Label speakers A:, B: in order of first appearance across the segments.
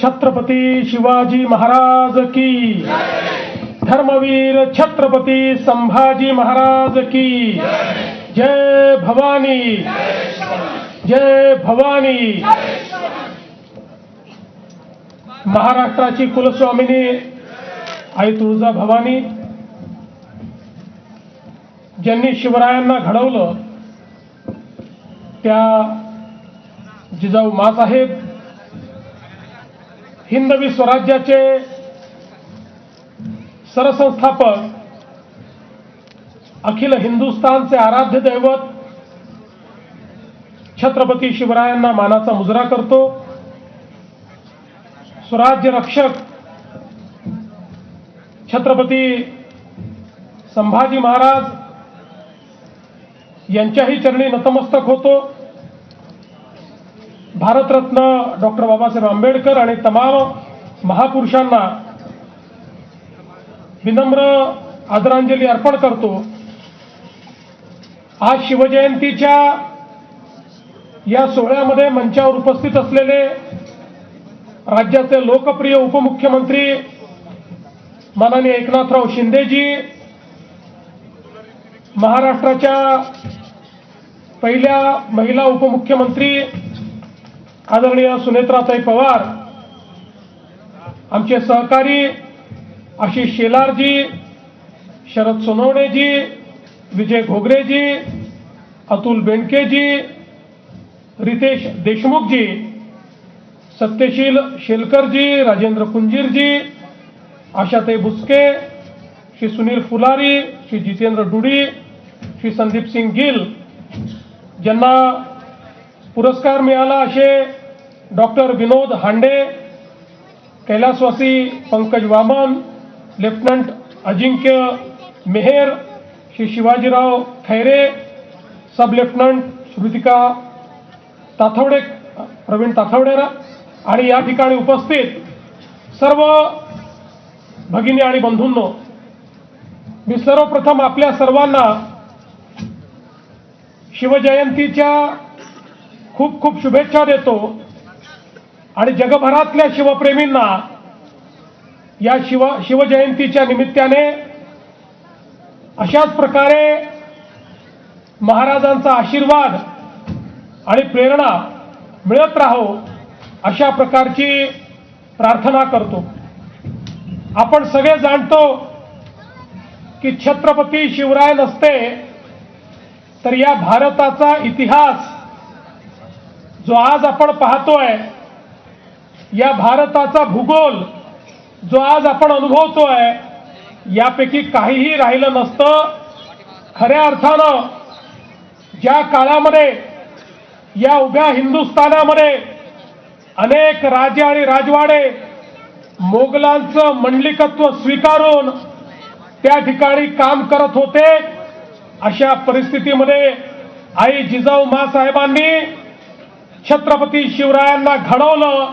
A: छत्रपती शिवाजी महाराज की, धर्मवीर छत्रपती संभाजी महाराज की, जय भवानी, जय भवानी। महाराष्ट्राची कुलस्वामिनी आई तुळजा भवानी, ज्यांनी शिवरायांना घडवलं त्या जिजाऊ माँसाहेब, हिंदवी स्वराज्याचे सरसंस्थापक, अखिल हिंदुस्थानचे आराध्य दैवत छत्रपती शिवरायांना मानाचा मुजरा करतो। स्वराज्य रक्षक छत्रपती संभाजी महाराज यांच्याही चरणी नतमस्तक होतो। भारतरत्न डॉक्टर बाबासाहेब आंबेडकर आणि तमाम महापुरुषांना विनम्र आदरांजली अर्पण करतो। आज शिवजयंतीच्या या सोहळ्यामध्ये मंचावर उपस्थित असलेले राज्याचे लोकप्रिय उपमुख्यमंत्री माननीय एकनाथराव शिंदेजी, महाराष्ट्राच्या पहिल्या महिला उपमुख्यमंत्री आदरणीय सुनेत्राताई पवार, आमचे सहकारी आशिष शेलारजी, शरद सोनवणेजी, विजय घोगरेजी, अतुल बेनकेजी, रितेश देशमुखजी, सत्यशील शेलकरजी, राजेंद्र कुंजीरजी, आशाताई बुचके, श्री सुनील फुलारी, श्री जितेंद्र डुडी, श्री संदीप सिंग गिल, ज्यांना पुरस्कार मिळाला असे डॉक्टर विनोद हांडे, कैलासवासी पंकज वामन, लेफ्टनंट अजिंक्य मेहर, श्री शिवाजीराव खैरे, सब लेफ्टनंट श्रुतिका ताथवडे, प्रवीण ताथवडेरा आणि या ठिकाणी उपस्थित सर्व भगिनी आणि बंधूंनो, मी सर्वप्रथम आपल्या सर्वांना शिवजयंतीच्या खूप खूप शुभेच्छा देतो आणि जगभरातल्या शिवप्रेमींना या शिवजयंतीच्या निमित्ताने अशाच प्रकारे महाराजांचा आशीर्वाद आणि प्रेरणा मिळत राहो अशा प्रकारची प्रार्थना करतो। आपण सगळे जाणतो की छत्रपती शिवराय नसते तर या भारताचा इतिहास जो आज आपण पाहतोय, या भारताचा भूगोल जो आज आपण अनुभवतोय, यापैकी काहीही राहिलं नसतं। खऱ्या अर्थानं ज्या काळामध्ये या उभ्या हिंदुस्थानामध्ये अनेक राजे आणि राजवाडे मोगलांचं मंडलिकत्व स्वीकारून त्या ठिकाणी काम करत होते, अशा परिस्थितीमध्ये आई जिजाऊ माँसाहेबांनी छत्रपती शिवरायांना घडवलं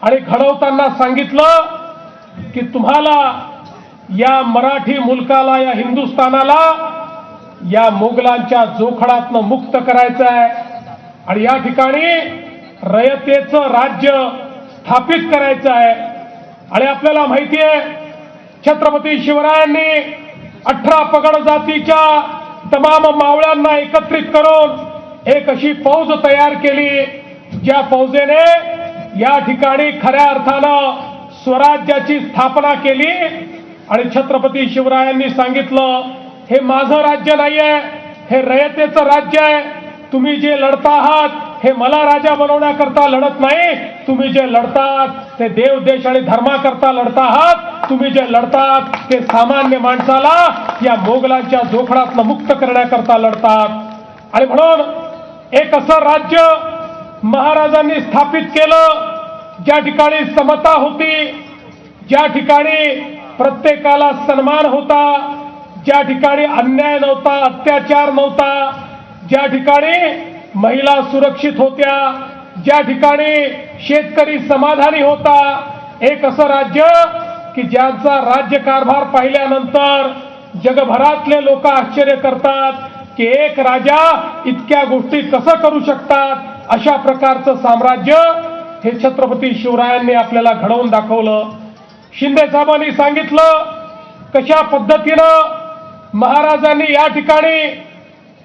A: आणि घडवताना सांगितलं की तुम्हाला या मराठी मुलकाला, या हिंदुस्थानाला या मोगलांच्या जोखडातनं मुक्त करायचं आहे आणि या ठिकाणी रयतेचं राज्य स्थापित करायचं आहे। आणि आपल्याला माहिती आहे छत्रपती शिवरायांनी 18 पगड जातीच्या तमाम मावळ्यांना एकत्रित करून एक अशी फौज तयार केली, ज्या फौजेने या ठिकाणी खऱ्या अर्थानं स्वराज्याची स्थापना केली आणि छत्रपती शिवरायांनी सांगितलं, हे माझं राज्य नाहीये, हे रयतेचं राज्य आहे। तुम्ही जे लढता आहात हे मला राजा बनवण्याकरता लढत नाही, तुम्ही जे लढतात ते देव, देश आणि धर्माकरता लढता आहात। तुम्ही जे लढतात ते सामान्य माणसाला या मोगलांच्या जोखडातनं मुक्त करण्याकरता लढतात। आणि म्हणून एक असं राज्य महाराजांनी स्थापित केलं ज्या ठिकाणी समता होती, ज्या ठिकाणी प्रत्येकाला सन्मान होता, ज्या ठिकाणी अन्याय नव्हता, अत्याचार नव्हता, ज्या ठिकाणी महिला सुरक्षित होत्या, ज्या ठिकाणी शेतकरी समाधानी होता। एक असं राज्य की ज्यांचा राज्यकारभार पाहिल्यानंतर जगभरातले लोक आश्चर्य करतात की एक राजा इतक्या गोष्टी कसं करू शकतात। अशा प्रकारचं साम्राज्य हे छत्रपती शिवरायांनी आपल्याला घडवून दाखवलं. शिंदे साहेबांनी सांगितलं कशा पद्धतीनं महाराजांनी या ठिकाणी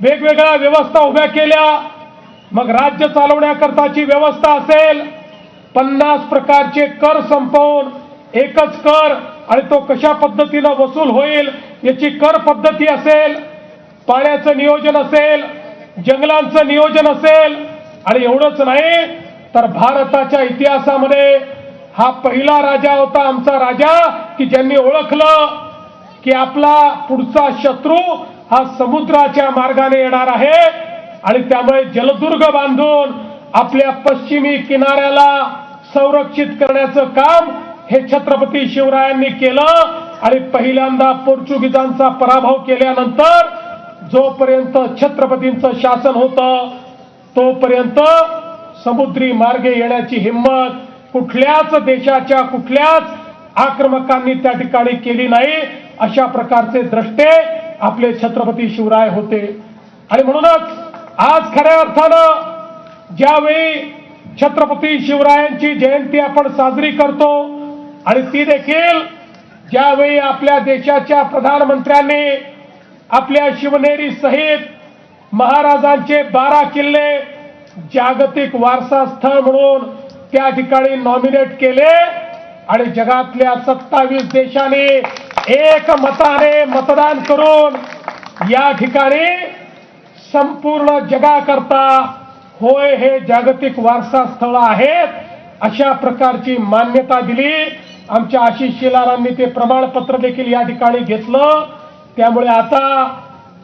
A: वेगवेगळ्या व्यवस्था उभ्या केल्या. मग राज्य चालवण्याकरताची व्यवस्था असेल, 50 प्रकारचे कर संपवून एकच कर आणि तो कशा पद्धतीनं वसूल होईल याची कर पद्धती असेल, पाण्याचं नियोजन असेल, जंगलांचं नियोजन असेल, आणि एवढंच नाही तर भारताच्या इतिहासामध्ये हा पहिला राजा होता आमचा राजा की ज्यांनी ओळखलं की आपला पुढचा शत्रू हा समुद्राच्या मार्गाने येणार आहे आणि त्यामुळे जलदुर्ग बांधून आपल्या पश्चिमी किनाऱ्याला संरक्षित करण्याचं काम हे छत्रपती शिवरायांनी केलं. आणि पहिल्यांदा पोर्तुगीजांचा पराभव केल्यानंतर जोपर्यंत छत्रपतींचं शासन होतं तोपर्यंत समुद्री मार्गे येण्याची हिंमत कुठल्याच देशाच्या कुठल्याच आक्रमकांनी त्या ठिकाणी केली नाही. अशा प्रकारचे द्रष्टे आपले छत्रपती शिवराय होते. आणि म्हणूनच आज खऱ्या अर्थानं ज्यावेळी छत्रपती शिवरायांची जयंती आपण साजरी करतो आणि ती देखील ज्यावेळी आपल्या देशाच्या प्रधानमंत्र्यांनी आपल्या शिवनेरी सहित महाराजांचे 12 किल्ले जागतिक वारसा स्थळ म्हणून त्या ठिकाणी नॉमिनेट केले आणि जगातल्या 27 देशांनी एक मताने मतदान करून या ठिकाणी संपूर्ण जगाकरता होय हे जागतिक वारसा स्थळ आहेत अशा प्रकारची मान्यता दिली. आमच्या आशिष शेलारांनी ते प्रमाणपत्र देखील या ठिकाणी घेतलं. त्यामुळे आता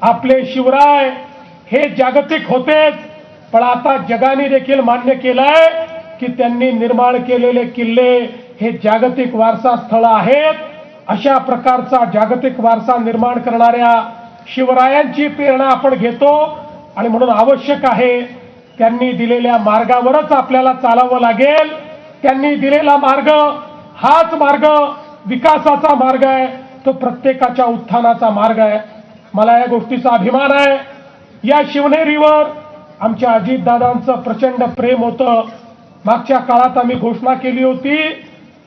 A: आपले शिवराय हे जागतिक होतेच, पण आता जगाने देखील मान्य केलंय की त्यांनी निर्माण केलेले किल्ले हे जागतिक वारसा स्थळ आहेत. अशा प्रकारचा जागतिक वारसा निर्माण करणाऱ्या शिवरायांची प्रेरणा आपण घेतो आणि म्हणून आवश्यक आहे त्यांनी दिलेल्या मार्गावरच आपल्याला चालावं लागेल. त्यांनी दिलेला मार्ग हाच मार्ग विकासाचा मार्ग आहे, तो प्रत्येकाच्या उत्थानाचा मार्ग आहे. मला या गोष्टीचा अभिमान आहे. या शिवनेरीवर आमच्या अजितदादांचं प्रचंड प्रेम होतं. मागच्या काळात आम्ही घोषणा केली होती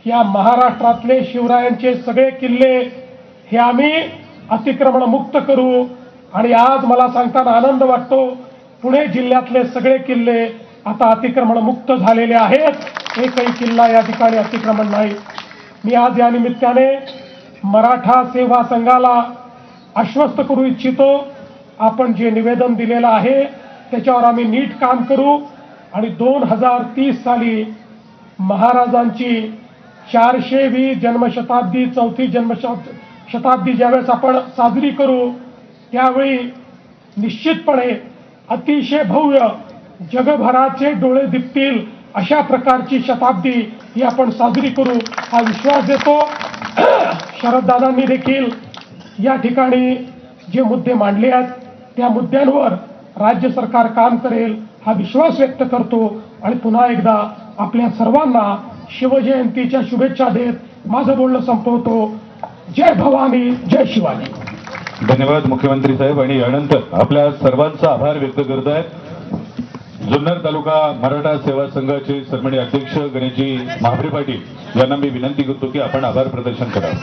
A: या महाराष्ट्रातले शिवरायांचे सगळे किल्ले हे आम्ही अतिक्रमण मुक्त करू आणि आज मला सांगताना आनंद वाटतो पुणे जिल्ह्यातले सगळे किल्ले आता अतिक्रमण मुक्त झालेले आहेत. एकही किल्ला या ठिकाणी अतिक्रमण नाही. मी आज या निमित्ताने मराठा सेवा संघाला आश्वस्त करू इच्छितो, आपण जे निवेदन दिलेलं आहे त्याच्यावर आम्ही नीट काम करू आणि 2030 साली महाराजांची 420 जन्मशताब्दी 4थी जन्मशताब्दी ज्यावेळेस आपण साजरी करू त्यावेळी निश्चितपणे अतिशय भव्य जगभराचे डोळे दिपतील अशा प्रकारची शताब्दी ही आपण साजरी करू हा विश्वास देतो. शरददादांनी देखील या ठिकाणी जे मुद्दे मांडले आहेत त्या मुद्द्यांवर राज्य सरकार काम करेल हा विश्वास व्यक्त करतो आणि पुन्हा एकदा आपल्या सर्वांना शिवजयंतीच्या शुभेच्छा देत माझं बोलणं संपवतो. जय भवानी, जय शिवाजी.
B: धन्यवाद मुख्यमंत्री साहेब. आणि यानंतर आपल्या सर्वांचा आभार व्यक्त करत आहेत जुन्नर तालुका मराठा सेवा संघाचे सन्माननीय अध्यक्ष गणेशजी महाबरे पाटील यांना मी विनंती करतो की आपण आभार प्रदर्शन करावं.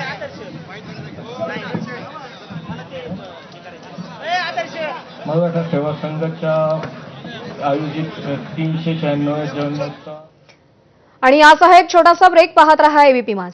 C: मराठा सेवा संघाच्या आयोजित 396 जन्मोत्सव
D: आणि यासह एक छोटासा ब्रेक पाहत रहा एबीपी माझा.